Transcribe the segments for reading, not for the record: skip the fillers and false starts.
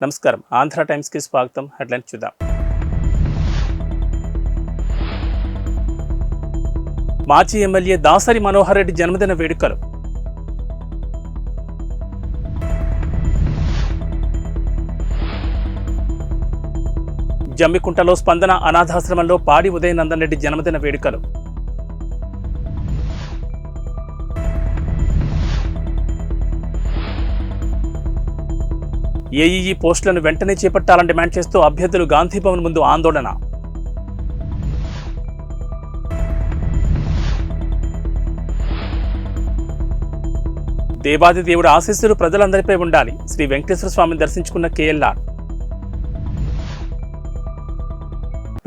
నమస్కారం. ఆంధ్ర టైమ్స్కి స్వాగతం. హెడ్లైన్స్ చూద్దాం. మాజీ ఎమ్మెల్యే దాసరి మనోహర్ రెడ్డి జన్మదిన వేడుకలు. జమ్మికుంటలో స్పందన అనాథాశ్రమంలో పాడి ఉదయనందన్ రెడ్డి జన్మదిన వేడుకలు. ఏఈఈ పోస్టులను వెంటనే చేపట్టాలని డిమాండ్ చేస్తూ అభ్యర్థులు గాంధీభవన్ ముందు ఆందోళన. దేవాది దేవుడి ఆశీస్సులు ప్రజలందరిపై ఉండాలి. శ్రీ వెంకటేశ్వర స్వామిని దర్శించుకున్న కేఎల్ఆర్.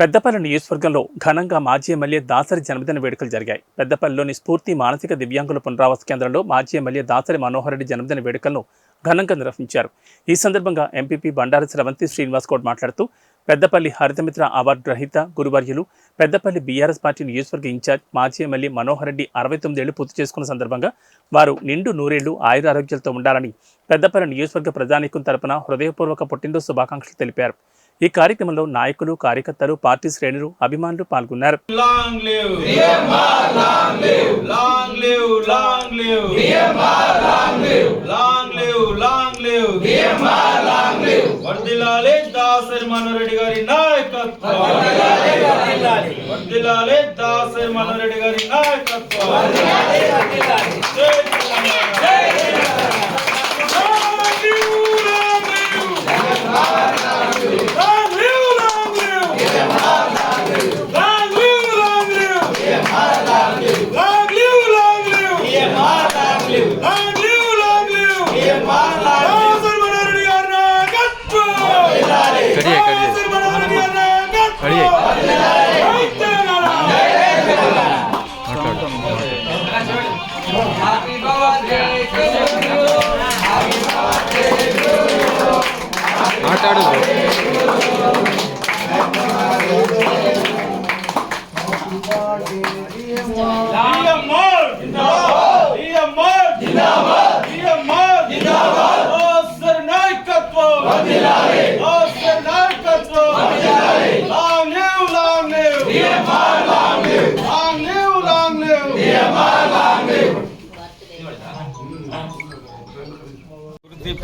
పెద్దపల్లి నియోజకవర్గంలో ఘనంగా మాజీ ఎమ్మెల్యే దాసరి జన్మదిన వేడుకలు జరిగాయి. పెద్దపల్లిలోని స్ఫూర్తి మానసిక దివ్యాంగుల పునరావాస కేంద్రంలో మాజీ ఎమ్మెల్యే దాసరి మనోహర్ రెడ్డి జన్మదిన వేడుకలను ఘనంగా నిర్వహించారు. ఈ సందర్భంగా ఎంపీపీ బండారు స్రవంతి శ్రీనివాస్ గౌడ్ మాట్లాడుతూ పెద్దపల్లి హరితమిత్ర అవార్డు గ్రహీత గురువర్యులు పెద్దపల్లి బీఆర్ఎస్ పార్టీ నియోజకవర్గ ఇన్ఛార్జ్ మాజీ ఎమ్మెల్యే మనోహర్ రెడ్డి 69 ఏళ్లు పూర్తి చేసుకున్న సందర్భంగా వారు నిండు నూరేళ్లు ఆయురారోగ్యాలతో ఉండాలని పెద్దపల్లి నియోజకవర్గ ప్రజానీకం తరపున హృదయపూర్వక పుట్టినరోజు శుభాకాంక్షలు తెలిపారు. ఈ కార్యక్రమంలో నాయకులు, కార్యకర్తలు, పార్టీ శ్రేణులు, అభిమానులు పాల్గొన్నారు.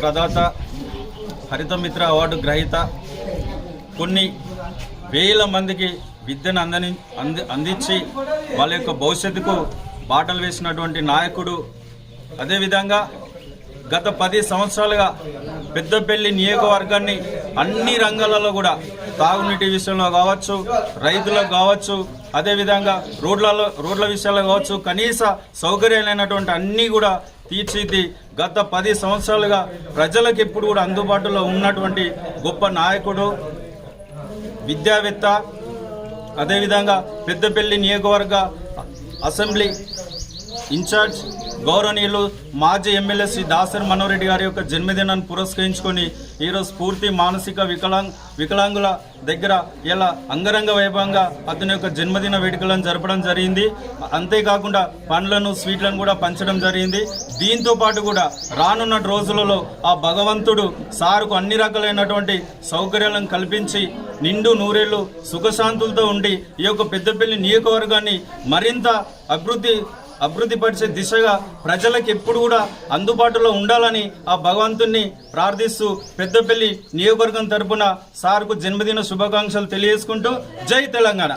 ప్రదాత, హరితమిత్ర అవార్డు గ్రహీత, కొన్ని వేల మందికి విద్యను అందించి వాళ్ళ యొక్క భవిష్యత్తుకు బాటలు వేసినటువంటి నాయకుడు. అదేవిధంగా గత 10 సంవత్సరాలుగా పెద్దపల్లి నియోజకవర్గాన్ని అన్ని రంగాలలో కూడా తాగునీటి విషయంలో కావచ్చు, రైతులకు కావచ్చు, అదేవిధంగా రోడ్ల విషయాల్లో కావచ్చు, కనీస సౌకర్యాలైనటువంటి అన్నీ కూడా తీర్చిది గత 10 సంవత్సరాలుగా ప్రజలకు ఎప్పుడు కూడా అందుబాటులో ఉన్నటువంటి గొప్ప నాయకుడు, విద్యావేత్త. అదేవిధంగా పెద్దపల్లి నియోజకవర్గ అసెంబ్లీ ఇన్ఛార్జ్ గౌరవనీయులు మాజీ ఎమ్మెల్యే శ్రీ దాసరి మనోహర్ రెడ్డి గారి యొక్క జన్మదినాన్ని పురస్కరించుకొని ఈరోజు స్ఫూర్తి మానసిక వికలాంగుల దగ్గర ఇలా అంగరంగ వైభవంగా అతని యొక్క జన్మదిన వేడుకలను జరపడం జరిగింది. అంతేకాకుండా పండ్లను, స్వీట్లను కూడా పంచడం జరిగింది. దీంతో పాటు కూడా రానున్న రోజులలో ఆ భగవంతుడు సారుకు అన్ని రకాలైనటువంటి సౌకర్యాలను కల్పించి నిండు నూరేళ్లు సుఖశాంతులతో ఉండి ఈ యొక్క పెద్దపల్లి నియోజకవర్గాన్ని మరింత అభివృద్ధిపరిచే దిశగా ప్రజలకు ఎప్పుడు కూడా అందుబాటులో ఉండాలని ఆ భగవంతుణ్ణి ప్రార్థిస్తూ పెద్దపల్లి నియోజకవర్గం తరపున సార్కు జన్మదిన శుభాకాంక్షలు తెలియజేసుకుంటూ జై తెలంగాణ.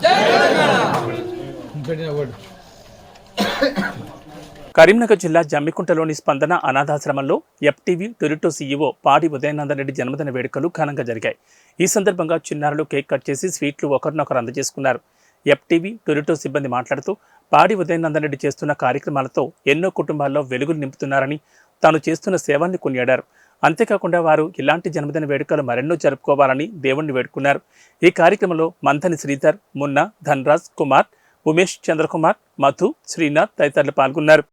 కరీంనగర్ జిల్లా జమ్మికుంటలోని స్పందన అనాథాశ్రమంలో ఎఫ్టీవీ టొరిటో సీఈఓ పాడి ఉదయనందన్ రెడ్డి జన్మదిన వేడుకలు ఘనంగా జరిగాయి. ఈ సందర్భంగా చిన్నారులు కేక్ కట్ చేసి స్వీట్లు ఒకరినొకరు అందజేసుకున్నారు. ఎఫ్టీవీ టొరిటో సిబ్బంది మాట్లాడుతూ పాడి ఉదయనందన్ రెడ్డి చేస్తున్న కార్యక్రమాలతో ఎన్నో కుటుంబాల్లో వెలుగులు నింపుతున్నారని, తాను చేస్తున్న సేవల్ని కొనియాడారు. అంతేకాకుండా వారు ఇలాంటి జన్మదిన వేడుకలు మరెన్నో జరుపుకోవాలని దేవుణ్ణి వేడుకున్నారు. ఈ కార్యక్రమంలో మంథని శ్రీధర్, మున్నా, ధన్రాజ్ కుమార్, ఉమేష్ చంద్రకుమార్, మధు, శ్రీనాథ్ తదితరులు పాల్గొన్నారు.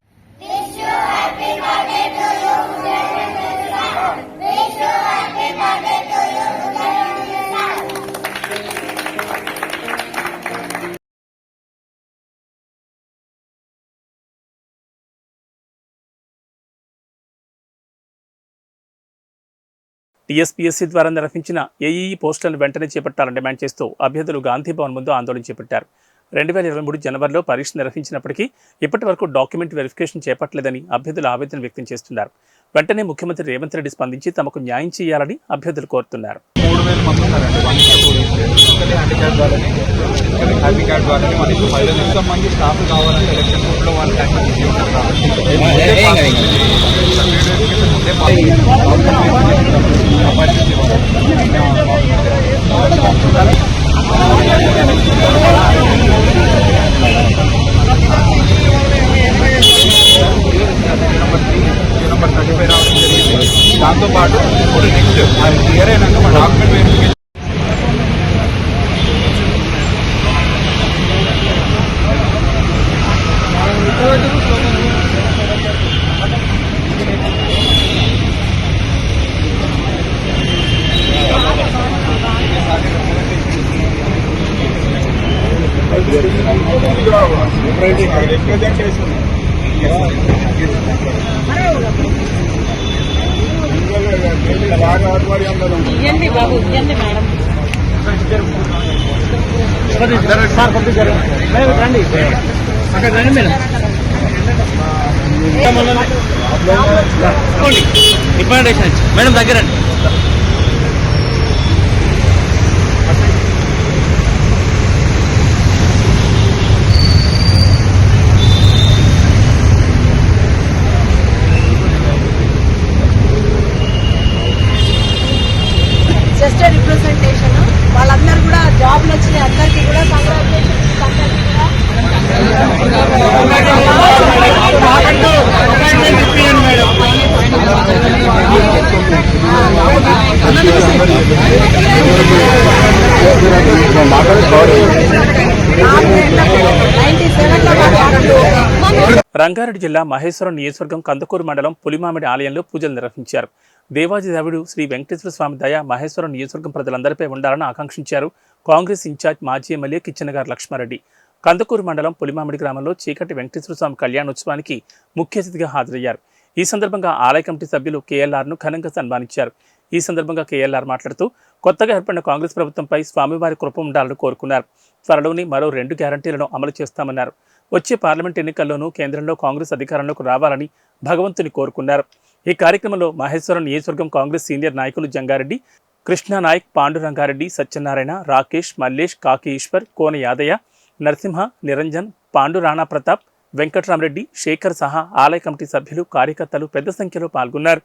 టీఎస్పీఎస్సీ ద్వారా నిర్వహించిన ఏఈఈ పోస్టులను వెంటనే చేపట్టాలని డిమాండ్ చేస్తూ అభ్యర్థులు గాంధీ భవన్ ముందు ఆందోళన చేపట్టారు. 2023 జనవరిలో పరీక్ష నిర్వహించినప్పటికీ ఇప్పటి వరకు డాక్యుమెంట్ వెరిఫికేషన్ చేపట్టలేదని అభ్యర్థులు ఆవేదన వ్యక్తం చేస్తున్నారు. వెంటనే ముఖ్యమంత్రి రేవంత్ రెడ్డి స్పందించి తమకు న్యాయం చేయాలని అభ్యర్థులు కోరుతున్నారు. 3000 మంది ఉన్నారండి. హ్యాండిక్యాప్ ద్వారానే హ్యాపీ కార్డ్ ద్వారానే మనకి 15 మంది స్టాఫ్ కావాలంటే ఎలక్షన్ బోర్డులో వాళ్ళకి యాక్టివిటీ ఉంటారు కాబట్టి నెంబర్ 35 రావడం జరిగింది. దాంతోపాటు ఇప్పుడు నెక్స్ట్ అది క్లియర్ అయినాక మా డాక్యుమెంట్ వెరిఫికేషన్ బాబు మేడం రండి అక్కడ రండి మేడం రికమెండేషన్ మేడం దగ్గర జస్ట్ రిప్రజెంటేషన్ వాళ్ళందరూ కూడా జాబ్లు వచ్చినాయి. అందరికీ కూడా రంగారెడ్డి జిల్లా మహేశ్వరం నియోజకవర్గం కందుకూరు మండలం పులిమామిడి ఆలయంలో పూజలు నిర్వహించారు. దేవాదిదేవుడు శ్రీ వెంకటేశ్వర స్వామి దయ మహేశ్వరం నియోజకవర్గం ప్రజలందరిపై ఉండాలని ఆకాంక్షించారు కాంగ్రెస్ ఇన్ఛార్జ్ మాజీ ఎమ్మెల్యే కిచ్చనగారి లక్ష్మారెడ్డి. కందుకూరు మండలం పులిమామిడి గ్రామంలో చీకటి వెంకటేశ్వర స్వామి కళ్యాణోత్సవానికి ముఖ్య అతిథిగా హాజరయ్యారు. ఈ సందర్భంగా ఆలయ కమిటీ సభ్యులు కేఎల్ఆర్ను ఘనంగా సన్మానించారు. ఈ సందర్భంగా కేఎల్ఆర్ మాట్లాడుతూ కొత్తగా ఏర్పడిన కాంగ్రెస్ ప్రభుత్వంపై స్వామివారి కృప ఉండాలని కోరుకున్నారు. త్వరలోని మరో 2 గ్యారంటీలను అమలు చేస్తామన్నారు. వచ్చే పార్లమెంట్ ఎన్నికల్లోనూ కేంద్రంలో కాంగ్రెస్ అధికారంలోకి రావాలని భగవంతుని కోరుకున్నారు. ఈ కార్యక్రమంలో మహేశ్వరం నియోజకవర్గం కాంగ్రెస్ సీనియర్ నాయకులు జంగారెడ్డి, కృష్ణానాయక్, పాండురంగారెడ్డి, సత్యనారాయణ, రాకేష్, మల్లేష్, కాకి ఈశ్వర్, కోన యాదయ్య, నరసింహ, నిరంజన్, పాండు రాణా ప్రతాప్, వెంకట్రామరెడ్డి, శేఖర్ సహా ఆలయ కమిటీ సభ్యులు, కార్యకర్తలు పెద్ద సంఖ్యలో పాల్గొన్నారు.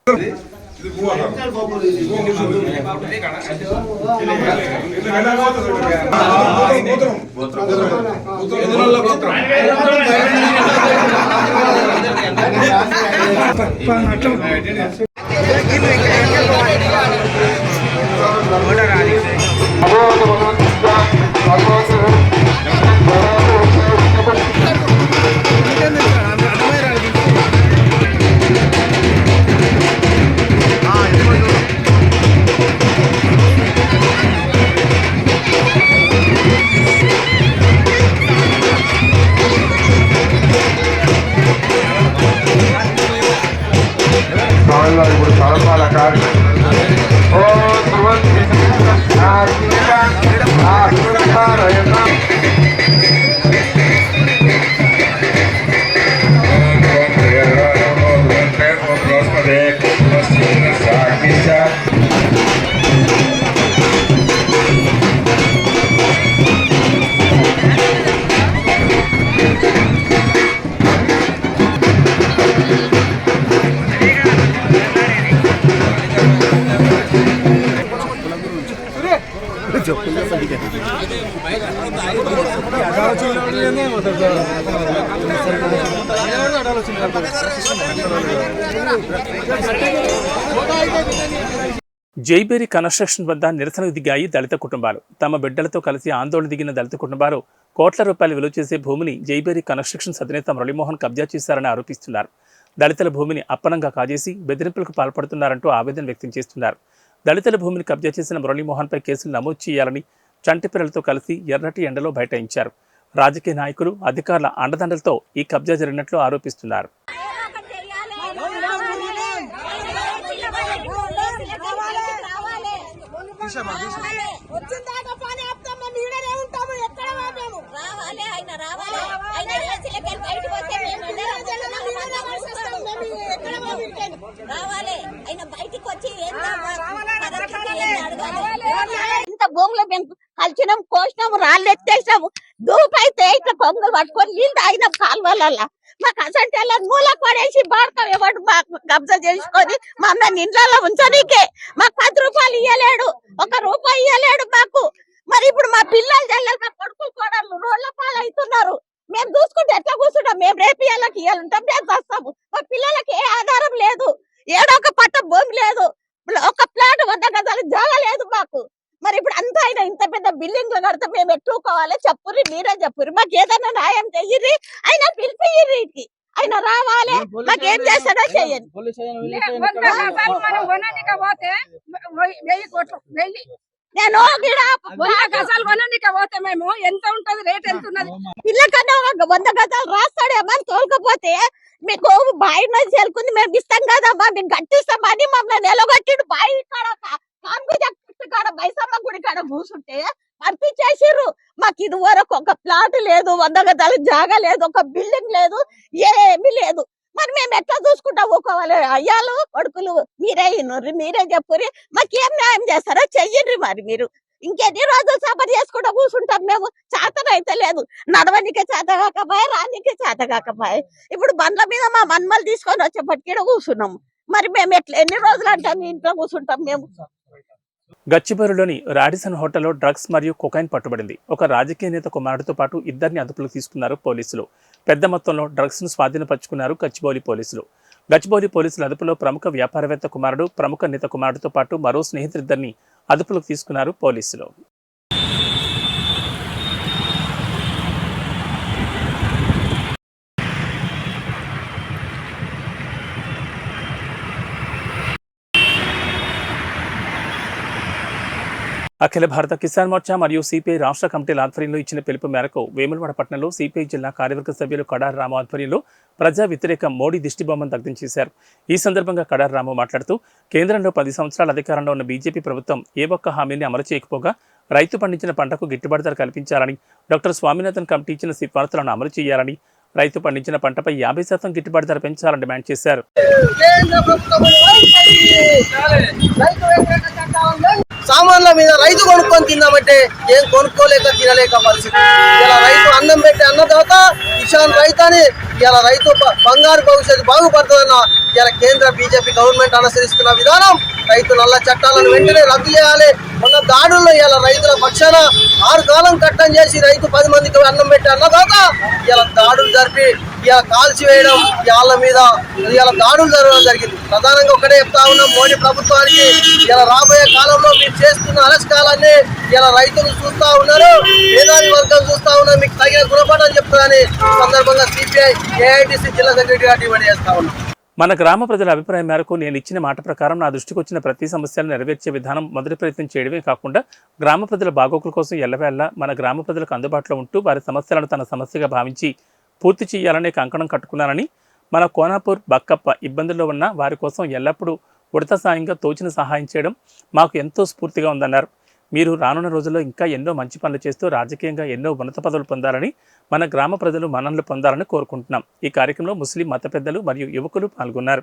ఇప్పుడు చాలా జైబేరి కన్స్ట్రక్షన్ వద్ద నిరసనకు దిగాయి దళిత కుటుంబాలు. తమ బిడ్డలతో కలిసి ఆందోళన దిగిన దళిత కుటుంబాలు కోట్ల రూపాయలు విలువ చేసే భూమిని జైబేరి కన్స్ట్రక్షన్స్ అధినేత మురళీమోహన్ కబ్జా చేశారని ఆరోపిస్తున్నారు. దళితుల భూమిని అప్పనంగా కాజేసి బెదిరింపులకు పాల్పడుతున్నారంటూ ఆవేదన వ్యక్తం చేస్తున్నారు. దళితుల భూమిని కబ్జా చేసిన మురళీమోహన్పై కేసులు నమోదు చేయాలని చంటి పిల్లలతో కలిసి ఎర్రటి ఎండలో బైఠాయించారు. రాజకీయ నాయకులు, అధికారుల అండదండలతో ఈ కబ్జా జరిగినట్లు ఆరోపిస్తున్నారు. వచ్చిందాక పని ఆపుతాం, మేము ఈడనే ఉంటాము, ఎక్కడ మేము రావాలి. ఆయన రావాలి, ఆయన ఏసీలకి బయటకు వస్తే మేము ఎక్కడ రావాలి. ఆయన బయటికి వచ్చి ఇంత భూములు మేము కలిసినాం, కోసినాము, రాళ్ళు ఎత్తేసాము, దూపైతే ఇట్లా పొంగలు పట్టుకొని నీళ్ళు తాగినాం కాలువలల్లా. మాకు అసంటే మూలకు పడేసి బాడకం ఎవడు మాకు కబ్జా చేసుకొని మమ్మల్ని ఇంట్లో ఉంచనీకే మాకు 10 రూపాయలు ఇవ్వలేడు, 1 రూపాయి ఇవ్వలేడు మాకు. మరి ఇప్పుడు మా పిల్లలు జల్లలు, మా కొడుకులు కోడళ్ళు రోడ్ల పాలు అవుతున్నారు. మేము చూసుకుంటే ఎట్లా కూర్చుంటాం? మేము రేపు ఇవ్వాలకి ఇవ్వాలంటాం, మేము వస్తాము. మా పిల్లలకి ఏ ఆధారం లేదు, ఏడో ఒక పట్ట భూమి లేదు, ఒక ప్లాట్ 100 గజాలు జాగా లేదు మాకు. మరి ఇప్పుడు అంతా ఆయన ఇంత పెద్ద బిల్డింగ్లు కడితే మేము ఎట్టుకోవాలి? చెప్పుర్రి, మీరే చెప్పుర్రి, మాకు ఏదైనా న్యాయం చెయ్యిర్రి. ఆయన పిలిపియ్యిర్రి, ఆయన రావాలి, మాకేం చేస్తాడో చెయ్యండి. నేను పోతే మేము ఎంత ఉంటది రేట్, ఎంత ఉన్నది పిల్లకన్నా 100 గజాలు రాస్తాడేమని తోలుకపోతే మీకు బాయి నుంచి వెళ్తుంది, మేము ఇస్తాం కదమ్మా, మీకు గట్టిస్తామని మమ్మల్ని నిలగొట్టిండు. బాయి కాడ బైసమ్మ గుడి కాడ కూర్చుంటే పంపించేసిర్రు. మాకు ఇది వరకు ఒక ప్లాట్ లేదు, 100 గజాలు జాగా లేదు, ఒక బిల్డింగ్ లేదు, ఏమీ లేదు. మరి మేము ఎట్లా చూసుకుంటా ఊకోవాలి? అయ్యాలు కొడుకులు మీరే ఇన్నుర్రి, మీరే చెప్పుర్రి, మాకేం న్యాయం చేస్తారో చెయ్యండి. మరి మీరు ఇంకెన్ని రోజులు సఫర్ చేసుకుంటా కూర్చుంటాం? మేము చేతన అయితే లేదు, నడవనికే చేత కాకపోయే, రానికే చేత కాకపోయే. ఇప్పుడు బండ్ల మీద మా మన్మలు తీసుకొని వచ్చేపటికి కూర్చున్నాము. మరి మేము ఎన్ని రోజులు అంటాం ఇంట్లో కూర్చుంటాం? మేము గచ్చిబౌలిలోని రాడిసన్ హోటల్లో డ్రగ్స్ మరియు కొకైన్ పట్టుబడింది. ఒక రాజకీయ నేత కుమారుడితో పాటు 2 అదుపులోకి తీసుకున్నారు పోలీసులు. పెద్ద మొత్తంలో డ్రగ్స్ ను స్వాధీనపరుచుకున్నారు గచ్చిబౌలి పోలీసులు. గచ్చిబౌలి పోలీసుల అదుపులో ప్రముఖ వ్యాపారవేత్త కుమారుడు, ప్రముఖ నేత కుమారుడితో పాటు మరో స్నేహితులిద్దరిని అదుపులోకి తీసుకున్నారు పోలీసులు. అఖిల భారత కిసాన్ మోర్చా మరియు సిపిఐ రాష్ట్ర కమిటీల ఆధ్వర్యంలో ఇచ్చిన పిలుపు మేరకు వేములవాడ పట్టణంలో సిపిఐ జిల్లా కార్యవర్గ సభ్యులు కడారి రాము ఆధ్వర్యంలో ప్రజా వ్యతిరేక మోడీ దిష్టిబొమ్మను దగ్ధం చేశారు. ఈ సందర్భంగా కడారి రాము మాట్లాడుతూ, కేంద్రంలో 10 సంవత్సరాల అధికారంలో ఉన్న బీజేపీ ప్రభుత్వం ఏ ఒక్క హామీని అమలు చేయకపోగా రైతు పండించిన పంటకు గిట్టుబాటు ధర కల్పించాలని, డాక్టర్ స్వామినాథన్ కమిటీ ఇచ్చిన సిఫార్సులను అమలు చేయాలని, రైతు పండించిన పంటపై 50% గిట్టుబాటు ధర పెంచాలని డిమాండ్ చేశారు. సామాన్ల మీద రైతు కొనుక్కొని తిందామంటే ఏం కొనుక్కోలేక తినలేక పరిస్థితి. ఇలా రైతు అన్నం పెట్టే అన్నదాత కిసాన్ రైతు అని ఇలా రైతు బంగారు భవిష్యత్తు బాగుపడుతుందన్న ఇలా కేంద్ర బీజేపీ గవర్నమెంట్ అనుసరిస్తున్న విధానం రైతు నల్ల చట్టాలను వెంటనే రద్దు చేయాలి. మొన్న దాడుల్లో ఇలా రైతుల పక్షాన 6 కాలం కట్టం చేసి రైతు 10 మందికి అన్నం పెట్టే అన్నదాత ఇలా దాడులు జరిపి ఇలా కాల్చివేయడం, వాళ్ళ మీద ఇలా దాడులు జరగడం జరిగింది. ప్రధానంగా ఒకటే చెప్తా ఉన్నాం, మోడీ ప్రభుత్వానికి ఇలా రాబోయే కాలంలో మీరు చేస్తున్న అరెస్టాలన్నీ ఇలా రైతులు చూస్తా ఉన్నారు, మేధావి వర్గం చూస్తా ఉన్నారు, మీకు తగిన గుణపాఠం చెప్తారని సందర్భంగా సిపిఐ ఏఐటిసి జిల్లా సెక్రటరీగా డిమాండ్ చేస్తా ఉన్నాం. మన గ్రామ ప్రజల అభిప్రాయం మేరకు నేను ఇచ్చిన మాట ప్రకారం నా దృష్టికి వచ్చిన ప్రతి సమస్యలను నెరవేర్చే విధానం మొదటి ప్రయత్నం చేయడమే కాకుండా గ్రామ ప్రజల బాగోగుల కోసం ఎల్లవేళలా మన గ్రామ ప్రజలకు అందుబాటులో ఉంటూ వారి సమస్యలను తన సమస్యగా భావించి పూర్తి చేయాలనే కంకణం కట్టుకున్నానని, మన కోనాపూర్ బక్కప్ప ఇబ్బందుల్లో ఉన్న వారి కోసం ఎల్లప్పుడూ ఉడత సాయంగా తోచిన సహాయం చేయడం మాకు ఎంతో స్ఫూర్తిగా ఉందన్నారు. మీరు రానున్న రోజుల్లో ఇంకా ఎన్నో మంచి పనులు చేస్తూ రాజకీయంగా ఎన్నో ఉన్నత పదవులు పొందాలని, మన గ్రామ ప్రజలు మన్ననలు పొందాలని కోరుకుంటున్నాం. ఈ కార్యక్రమంలో ముస్లిం మత పెద్దలు మరియు యువకులు పాల్గొన్నారు.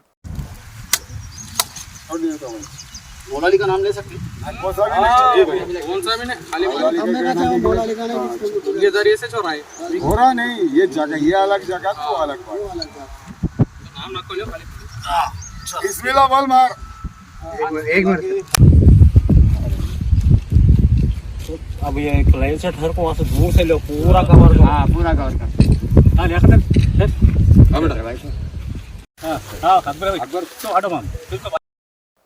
अब ये लाइन से घर को वहाँ से दूर से लो, पूरा कवर कर। हाँ, पूरा कवर कर। हाँ, ले अकबर। हाँ, अकबर तो हटो हम।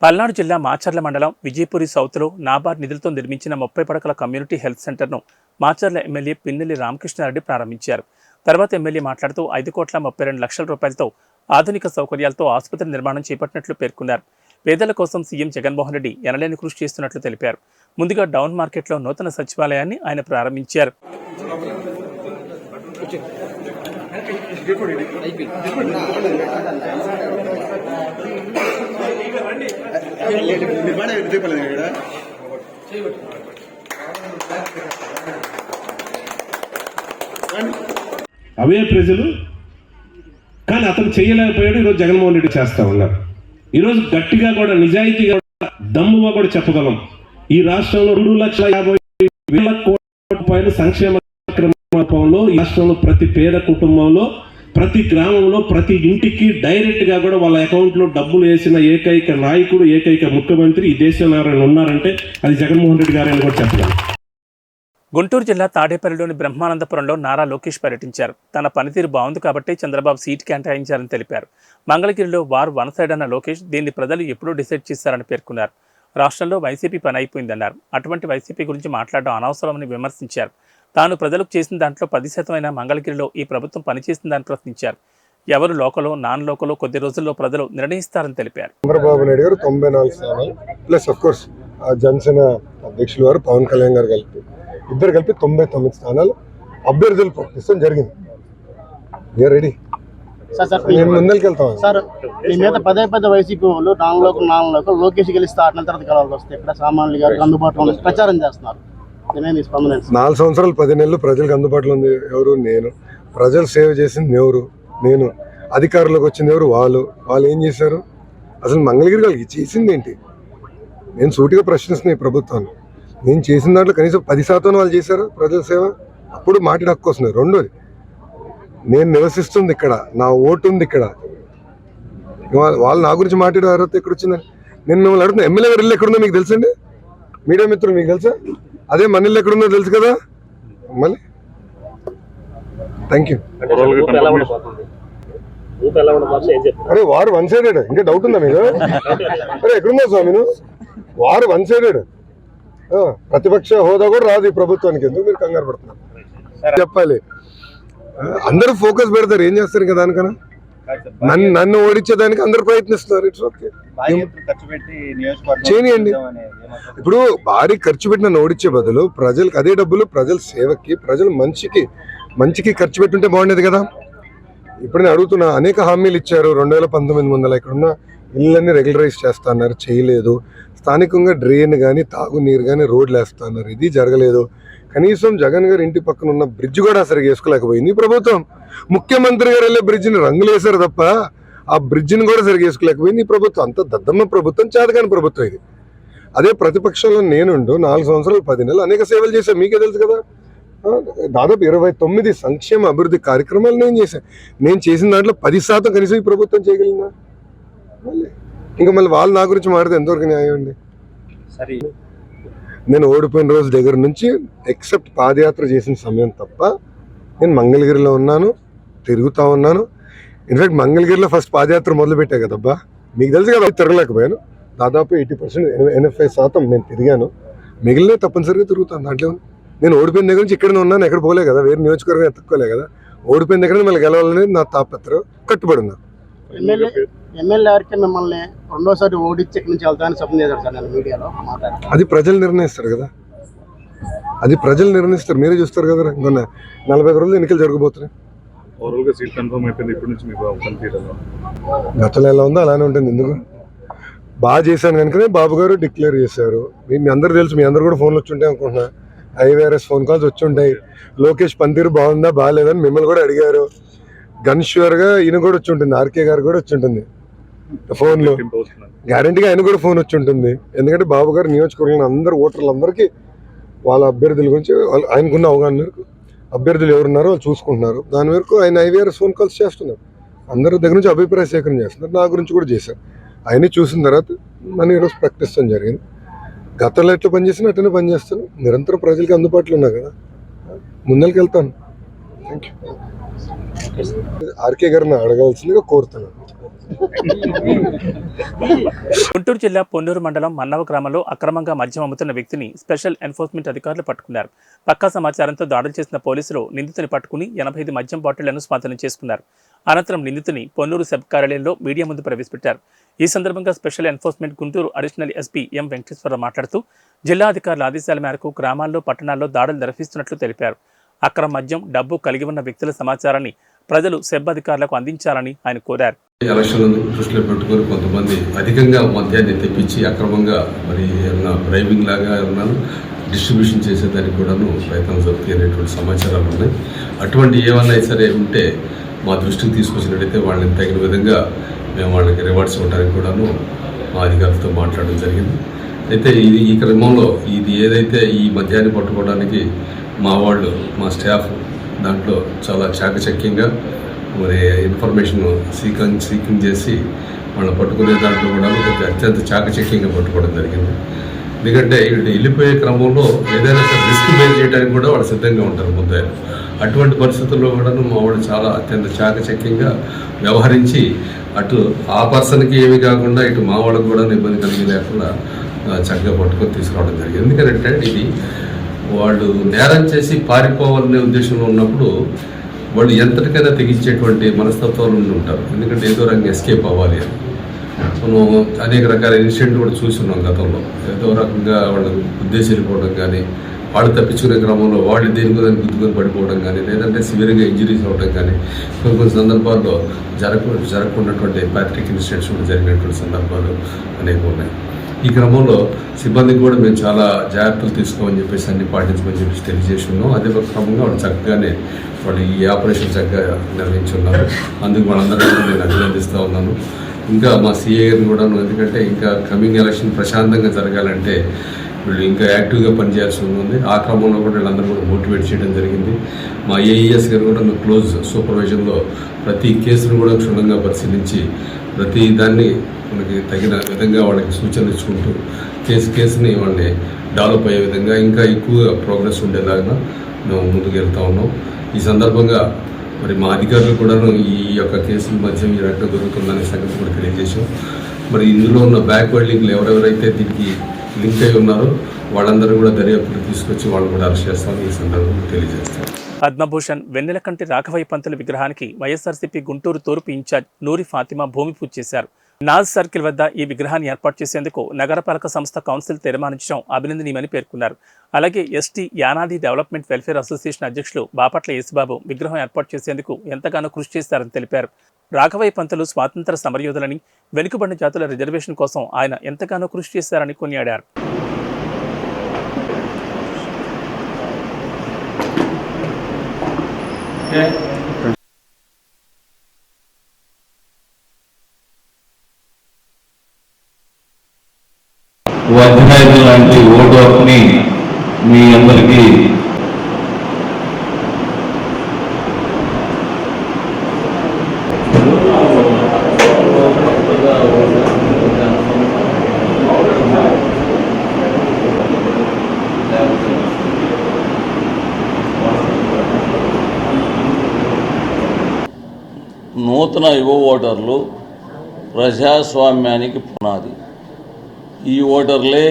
పల్నాడు జిల్లా మాచర్ల మండలం విజయపురి సౌత్లో నాబార్డ్ నిధులతో నిర్మించిన 30 పడకల కమ్యూనిటీ హెల్త్ సెంటర్ను మాచర్ల ఎమ్మెల్యే పిన్నెల్లి రామకృష్ణారెడ్డి ప్రారంభించారు. తర్వాత ఎమ్మెల్యే మాట్లాడుతూ 5,32 లక్షల రూపాయలతో ఆధునిక సౌకర్యాలతో ఆసుపత్రి నిర్మాణం చేపట్టినట్లు పేర్కొన్నారు. పేదల కోసం సీఎం జగన్మోహన్ రెడ్డి ఎనలేని కృషి చేస్తున్నట్లు తెలిపారు. ముందుగా డౌన్ మార్కెట్లో నూతన సచివాలయాన్ని ఆయన ప్రారంభించారు. అవే ప్రజలు, కానీ అతను చేయలేకపోయాడు. ఈరోజు జగన్మోహన్ రెడ్డి చేస్తా ఉన్నారు. ఈరోజు గట్టిగా కూడా నిజాయితీగా దమ్ముగా కూడా చెప్పగలం, ఈ రాష్ట్రంలో 2,50,000 కోట్ల రూపాయలు సంక్షేమ కార్యక్రమంలో ఈ రాష్ట్రంలో ప్రతి పేద కుటుంబంలో, ప్రతి గ్రామంలో, ప్రతి ఇంటికి డైరెక్ట్ గా కూడా వాళ్ళ అకౌంట్ లో డబ్బులు వేసిన ఏకైక నాయకుడు, ఏకైక ముఖ్యమంత్రి ఈ దేశంలో ఉన్నారంటే అది జగన్మోహన్ రెడ్డి గారని కూడా చెప్పగలం. గుంటూరు జిల్లా తాడేపల్లిలోని బ్రహ్మానందపురంలో నారా లోకేష్ పర్యటించారు. తన పనితీరు బాగుంది కాబట్టి చంద్రబాబు సీట్ కేటాయించారని తెలిపారు. మంగళగిరిలో వార్ వన్ సైడ్ అన్న లోకేష్ దీన్ని ప్రజలు ఎప్పుడూ డిసైడ్ చేశారని పేర్కొన్నారు. రాష్ట్రంలో వైసీపీ పని అయిపోయిందన్నారు. అటువంటి వైసీపీ గురించి మాట్లాడడం అనవసరమని విమర్శించారు. తాను ప్రజలకు చేసిన దాంట్లో 10% అయినా మంగళగిరిలో ఈ ప్రభుత్వం పనిచేసిందని ప్రశ్నించారు. ఎవరు లోకలో నాన్ లోకలో కొద్ది రోజుల్లో ప్రజలు నిర్ణయిస్తారని తెలిపారు. చంద్రబాబు నాయుడు గారు 94 స్థానాలు ప్లస్ ఆఫ్ కోర్స్ జనసేన అధ్యక్షులు వారు పవన్ కళ్యాణ్ గారు ఇద్దరు కలిపి 99 స్థానాలు అభ్యర్థులు ప్రకటించడం జరిగింది. We are ready. నేను ముందరికి వెళ్తాం సార్. మీ మీద పదే వైసీపీ వాళ్ళు నాలుగు లోకేష్ గెలిస్తే ఆడిన తర్వాత కలవాల్సి వస్తే ఇక్కడ సామాన్యులు గారికి అందుబాటులో ప్రచారం చేస్తున్నారు. 4 సంవత్సరాలు 10 నెలలు ప్రజలకు అందుబాటులో ఉంది ఎవరు? నేను. ప్రజలు సేవ చేసింది ఎవరు? నేను. అధికారులకు వచ్చింది ఎవరు? వాళ్ళు ఏం చేశారు? అసలు మంగళగిరి వాళ్ళకి చేసింది ఏంటి? నేను సూటిగా ప్రశ్నిస్తున్నాను ఈ ప్రభుత్వాన్ని. నేను చేసిన దాంట్లో కనీసం 10% వాళ్ళు చేశారు ప్రజల సేవ. అప్పుడు మాట్లాడే హక్కు వస్తుంది. రెండోది, నేను నివసిస్తుంది ఇక్కడ, నా ఓటు ఉంది ఇక్కడ. వాళ్ళు నా గురించి మాట్లాడే అర్హత ఎక్కడ వచ్చిందని నేను మిమ్మల్ని అడుగుతున్నా. ఎమ్మెల్యే గారు ఇల్లు ఎక్కడుందో మీకు తెలుసండి? మీడియా మిత్రులు మీకు తెలుసా? అదే మన ఇల్లు ఎక్కడుందో తెలుసు కదా. మళ్ళీ థ్యాంక్ యూ. అరే వారు వన్ సైడెడ్, ఇంకా డౌట్ ఉందా మీకు? అరే ఎక్కడున్నా స్వామి వారు వన్ సైడెడ్. ప్రతిపక్ష హోదా కూడా రాదు ఈ ప్రభుత్వానికి. ఎందుకు మీరు కంగారు పడుతున్నారు? చెప్పాలి. అందరూ ఫోకస్ పెడతారు, ఏం చేస్తారు కదా దానికన్నా. నన్ను ఓడించేదానికి అందరు ప్రయత్నిస్తున్నారు. ఇట్స్ ఓకే, చేయనియండి. ఇప్పుడు భారీ ఖర్చు పెట్టి నన్ను ఓడించే బదులు ప్రజలకు అదే డబ్బులు ప్రజల సేవకి, ప్రజల మంచికి ఖర్చు పెట్టుంటే బాగుండేది కదా. ఇప్పుడు నేను అడుగుతున్నా, అనేక హామీలు ఇచ్చారు. 2019 ముందర ఇక్కడున్న ఇళ్ళన్నీ రెగ్యులరైజ్ చేస్తా అన్నారు, చేయలేదు. స్థానికంగా డ్రైన్ కానీ, తాగునీరు కానీ, రోడ్లు వేస్తా అన్నారు, ఇది జరగలేదు. కనీసం జగన్ గారి ఇంటి పక్కన ఉన్న బ్రిడ్జ్ కూడా సరిగ్గా వేసుకోలేకపోయింది ఈ ప్రభుత్వం. ముఖ్యమంత్రి గారు వెళ్ళే బ్రిడ్జిని రంగులు వేశారు తప్ప ఆ బ్రిడ్జిని కూడా సరిగ్గా వేసుకోలేకపోయింది ఈ ప్రభుత్వం. అంత దద్దమ్మ ప్రభుత్వం, చేతకాని ప్రభుత్వం ఇది. అదే ప్రతిపక్షంలో నేనుండు 4 సంవత్సరాలు 10 నెలలు అనేక సేవలు చేశాను, మీకే తెలుసు కదా. దాదాపు 29 సంక్షేమ అభివృద్ధి కార్యక్రమాలు నేను చేశాను. నేను చేసిన దాంట్లో 10% కనీసం ఈ ప్రభుత్వం చేయగలిగిందా? ఇంకా మళ్ళీ వాళ్ళు నా గురించి మాట్లాడితే ఎంతవరకు న్యాయం అండి? నేను ఓడిపోయిన రోజు దగ్గర నుంచి ఎక్సెప్ట్ పాదయాత్ర చేసిన సమయం తప్ప నేను మంగళగిరిలో ఉన్నాను, తిరుగుతూ ఉన్నాను. ఇన్ఫాక్ట్ మంగళగిరిలో ఫస్ట్ పాదయాత్ర మొదలుపెట్టా కదబ్బా, మీకు తెలుసు కదా. తిరగలేకపోయాను. దాదాపు 80%, 85% నేను తిరిగాను. మిగిలిన తప్పనిసరిగా తిరుగుతాను. దాంట్లో నేను ఓడిపోయిన దగ్గర నుంచి ఇక్కడనే ఉన్నాను, ఎక్కడ పోలే కదా, వేరే నియోజకవర్గం ఎత్తుక్కోలే కదా. ఓడిపోయిన దగ్గర మళ్ళీ గెలవాలనేది నా తాపత్రం, కట్టుబడి ఉన్నా. ఎమ్మెల్యే గారికి మిమ్మల్ని రెండోసారి ఓడించి ఇక్కడి నుంచి వెళ్తానని చెప్పడం చేశారు సార్ నేను మీడియాలో మాట్లాడాను. అది ప్రజలు నిర్ణయిస్తారు కదా, అది ప్రజలు నిర్ణయిస్తారు. మీరే చూస్తారు కదా. ఇంకొన్న 45 రోజులు ఎన్నికలు జరగబోతున్నాయి. గతంలో ఎలా ఉందో అలానే ఉంటుంది. ఎందుకు బాగా చేశాను కనుకనే బాబు గారు డిక్లేర్ చేశారు. మీ అందరూ తెలుసు, మీ అందరు కూడా ఫోన్లు వచ్చి ఉంటాయి అనుకుంటున్నా. ఐవీఆర్ఎస్ ఫోన్ కాల్స్ వచ్చి ఉంటాయి. లోకేష్ పనితీరు బాగుందా బాగాలేదని మిమ్మల్ని కూడా అడిగారు. గన్ ష్యూర్గా ఈయన కూడా వచ్చి ఉంటుంది, ఆర్కే గారు కూడా వచ్చి ఉంటుంది ఫోన్లో. గ్యారంటీగా ఆయన కూడా ఫోన్ వచ్చి ఉంటుంది. ఎందుకంటే బాబు గారు నియోజకవర్గంలో అందరు ఓటర్లందరికీ వాళ్ళ అభ్యర్థుల గురించి ఆయనకున్న అవగాహన మేరకు అభ్యర్థులు ఎవరున్నారో వాళ్ళు చూసుకుంటున్నారు. దాని మేరకు ఆయన ఐవీఆర్ఎస్ ఫోన్ కాల్స్ చేస్తున్నారు. అందరి దగ్గర నుంచి అభిప్రాయ సేకరణ చేస్తున్నారు. నా గురించి కూడా చేశారు. ఆయన చూసిన తర్వాత మనం ఈరోజు ప్రకటిస్తాం జరిగింది. గతంలో ఎట్లా పనిచేసినా అట్లనే పనిచేస్తాను. నిరంతరం ప్రజలకి అందుబాటులో ఉన్నా కదా, ముందరికి వెళ్తాను. Thank you. ఆర్కే గారిని అడగాల్సిందిగా కోరుతున్నాను. గుంటూరు జిల్లా పొన్నూరు మండలం మన్నవ గ్రామంలో అక్రమంగా మద్యం అమ్ముతున్న వ్యక్తిని స్పెషల్ ఎన్ఫోర్స్మెంట్ అధికారులు పట్టుకున్నారు. పక్కా సమాచారంతో దాడులు చేసిన పోలీసులు నిందితుని పట్టుకుని 85 మద్యం బాటిళ్లను స్వాధీనం చేసుకున్నారు. అనంతరం నిందితుని పొన్నూరు సబ్ కార్యాలయంలో మీడియా ముందు ప్రవేశపెట్టారు. ఈ సందర్భంగా special enforcement Guntur additional SP M Venkateswararao మాట్లాడుతూ జిల్లా అధికారుల ఆదేశాల మేరకు గ్రామాల్లో పట్టణాల్లో దాడులు నిర్వహిస్తున్నట్లు తెలిపారు. అక్రమ మద్యం, డబ్బు కలిగి ఉన్న వ్యక్తుల సమాచారాన్ని ప్రజలు సెబ్ అధికారులకు అందించాలని ఆయన కోరారు. ఎలక్షన్లను దృష్టిలో పెట్టుకొని కొంతమంది అధికంగా మద్యాన్ని తెప్పించి అక్రమంగా మరి ఏమన్నా డ్రైవింగ్ లాగా ఏమన్నా డిస్ట్రిబ్యూషన్ చేసేదానికి కూడాను ప్రయత్నం జరుగుతాయి అనేటువంటి సమాచారాలు ఉన్నాయి. అటువంటి ఏమన్నా సరే ఉంటే మా దృష్టికి తీసుకొచ్చినట్టయితే వాళ్ళని తగిన విధంగా మేము వాళ్ళకి రివార్డ్స్ ఇవ్వడానికి కూడాను మా అధికారులతో మాట్లాడడం జరిగింది. అయితే ఈ క్రమంలో ఇది ఏదైతే ఈ మద్యాన్ని పట్టుకోవడానికి మా వాళ్ళు మా స్టాఫ్ దాంట్లో చాలా చాకచక్యంగా మరి ఇన్ఫర్మేషన్ సీకింగ్ చేసి వాళ్ళని పట్టుకునే దాంట్లో కూడా అత్యంత చాకచక్యంగా పట్టుకోవడం జరిగింది. ఎందుకంటే వీళ్ళు వెళ్ళిపోయే క్రమంలో ఏదైనా రిస్క్ బేర్ చేయడానికి కూడా వాళ్ళు సిద్ధంగా ఉంటారు ముద్దాయిలు. అటువంటి పరిస్థితుల్లో కూడా మా వాళ్ళు చాలా అత్యంత చాకచక్యంగా వ్యవహరించి అటు ఆ పర్సన్కి ఏమీ కాకుండా ఇటు మా వాళ్ళకు కూడా ఇబ్బంది కలిగి లేకుండా చక్కగా పట్టుకొని తీసుకురావడం జరిగింది. ఎందుకంటే ఇది వాళ్ళు నేరం చేసి పారిపోవాలనే ఉద్దేశంలో ఉన్నప్పుడు వాళ్ళు ఎంతటికైనా తెగించేటువంటి మనస్తత్వాలు ఉండి ఉంటారు. ఎందుకంటే ఏదో రకంగా ఎస్కేప్ అవ్వాలి అని మనం అనేక రకాల ఇన్సిడెంట్ కూడా చూస్తున్నాం గతంలో. ఏదో రకంగా వాళ్ళు ఉద్దేశం వెళ్ళిపోవడం కానీ, వాళ్ళు తప్పించుకునే క్రమంలో వాళ్ళు దేనికి దాన్ని గుద్దుకొని పడిపోవడం కానీ, లేదంటే సివియర్గా ఇంజరీస్ అవ్వడం కానీ కొన్ని సందర్భాల్లో జరగకున్నటువంటి ప్యాథటిక్ ఇన్సిడెంట్స్ కూడా జరిగినటువంటి సందర్భాలు అనేక ఉన్నాయి. ఈ క్రమంలో సిబ్బందికి కూడా మేము చాలా జాగ్రత్తలు తీసుకోమని చెప్పేసి అన్ని పాటించమని చెప్పేసి తెలియజేసి ఉన్నాం. అదే క్రమంగా వాళ్ళు చక్కగానే వాళ్ళు ఈ ఆపరేషన్ చక్కగా నిర్వహించున్నారు. అందుకు వాళ్ళందరినీ కూడా నేను అభినందిస్తూ ఉన్నాను. ఇంకా మా సిఏ గారిని కూడా, ఎందుకంటే ఇంకా కమింగ్ ఎలక్షన్ ప్రశాంతంగా జరగాలంటే వీళ్ళు ఇంకా యాక్టివ్గా పనిచేయాల్సి ఉంది. ఆ క్రమంలో కూడా వీళ్ళందరూ కూడా మోటివేట్ చేయడం జరిగింది. మా ఏఈఎస్ గారు కూడా క్లోజ్ సూపర్విజన్లో ప్రతి కేసును కూడా క్షుణ్ణంగా పరిశీలించి ప్రతి దాన్ని మనకి తగిన విధంగా వాళ్ళకి సూచనలు ఇచ్చుకుంటూ కేసుని వాళ్ళని డెవలప్ అయ్యే విధంగా ఇంకా ఎక్కువగా ప్రోగ్రెస్ ఉండేలాగా మేము ముందుకు వెళ్తూ ఉన్నాం. ఈ సందర్భంగా మరి మా అధికారులు కూడా ఈ యొక్క కేసుల మధ్య ఈ రకంగా దొరుకుతుందనే సంగతి కూడా తెలియజేశాం. మరి ఇందులో ఉన్న బ్యాక్వర్డ్ లింక్లు ఎవరెవరైతే దీనికి లింక్ అయి ఉన్నారో వాళ్ళందరూ కూడా దర్యాప్తులు తీసుకొచ్చి వాళ్ళు కూడా అరెస్ట్ చేస్తామని ఈ సందర్భంగా తెలియజేస్తాం. పద్మభూషణ్ వెన్నెలకంటి రాఘవయ్య పంతులు విగ్రహానికి వైఎస్ఆర్సీపీ గుంటూరు తూర్పు ఇన్ఛార్జ్ నూరి ఫాతిమా భూమి పూజ చేశారు. నాజ్ సర్కిల్ వద్ద ఈ విగ్రహాన్ని ఏర్పాటు చేసేందుకు నగరపాలక సంస్థ కౌన్సిల్ తీర్మానించడం అభినందనీయమని పేర్కొన్నారు. అలాగే ST Yanadi development welfare association అధ్యక్షులు బాపట్ల యేసుబాబు విగ్రహం ఏర్పాటు చేసేందుకు ఎంతగానో కృషి చేశారని తెలిపారు. రాఘవయ్య పంతులు స్వాతంత్ర సమరయోధులని, వెనుకబడిన జాతుల రిజర్వేషన్ కోసం ఆయన ఎంతగానో కృషి చేశారని కొనియాడారు. అధినాయకులు లాంటి ఓటు హక్కుని మీ అందరికీ నూతన యువ ఓటర్లు ప్రజాస్వామ్యానికి పునాది. ఈ ఓటర్లే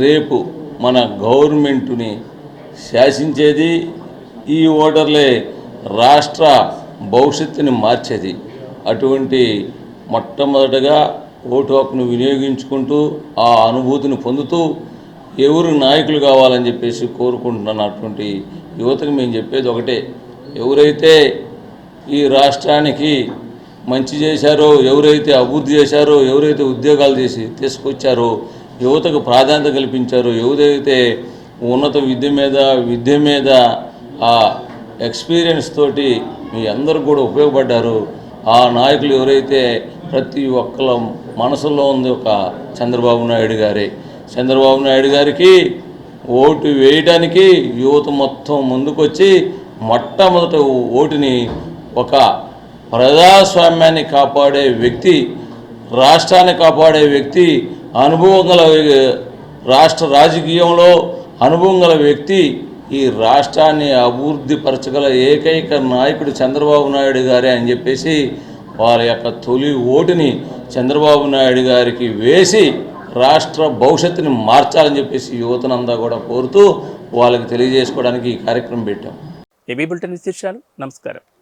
రేపు మన గవర్నమెంటుని శాసించేది. ఈ ఓటర్లే రాష్ట్ర భవిష్యత్తుని మార్చేది. అటువంటి మొట్టమొదటగా ఓటు హక్కును వినియోగించుకుంటూ ఆ అనుభూతిని పొందుతూ ఎవరు నాయకులు కావాలని చెప్పేసి కోరుకుంటున్నటువంటి యువతకు మేము చెప్పేది ఒకటే, ఎవరైతే ఈ రాష్ట్రానికి మంచి చేశారో, ఎవరైతే అభివృద్ధి చేశారో, ఎవరైతే ఉద్యోగాలు చేసి తీసుకొచ్చారో, యువతకు ప్రాధాన్యత కల్పించారో, ఎవరైతే ఉన్నత విద్య మీద ఆ ఎక్స్పీరియన్స్ తోటి మీ అందరూ కూడా ఉపయోగపడ్డారో ఆ నాయకులు ఎవరైతే ప్రతి ఒక్కళ్ళ మనసులో ఉంది ఒక చంద్రబాబు నాయుడు గారే. చంద్రబాబు నాయుడు గారికి ఓటు వేయడానికి యువత మొత్తం ముందుకొచ్చి మొట్టమొదట ఓటుని ఒక ప్రజాస్వామ్యాన్ని కాపాడే వ్యక్తి, రాష్ట్రాన్ని కాపాడే వ్యక్తి, అనుభవం గల రాష్ట్ర రాజకీయంలో అనుభవం గల వ్యక్తి, ఈ రాష్ట్రాన్ని అభివృద్ధి పరచగల ఏకైక నాయకుడు చంద్రబాబు నాయుడు గారే అని చెప్పేసి వారి యొక్క తొలి ఓటుని చంద్రబాబు నాయుడు గారికి వేసి రాష్ట్ర భవిష్యత్తుని మార్చాలని చెప్పేసి యువతనంతా కూడా కోరుతూ వాళ్ళకి తెలియజేసుకోవడానికి ఈ కార్యక్రమం పెట్టాం. ఏబీ బులెటిన్ విశేషాలు. నమస్కారం.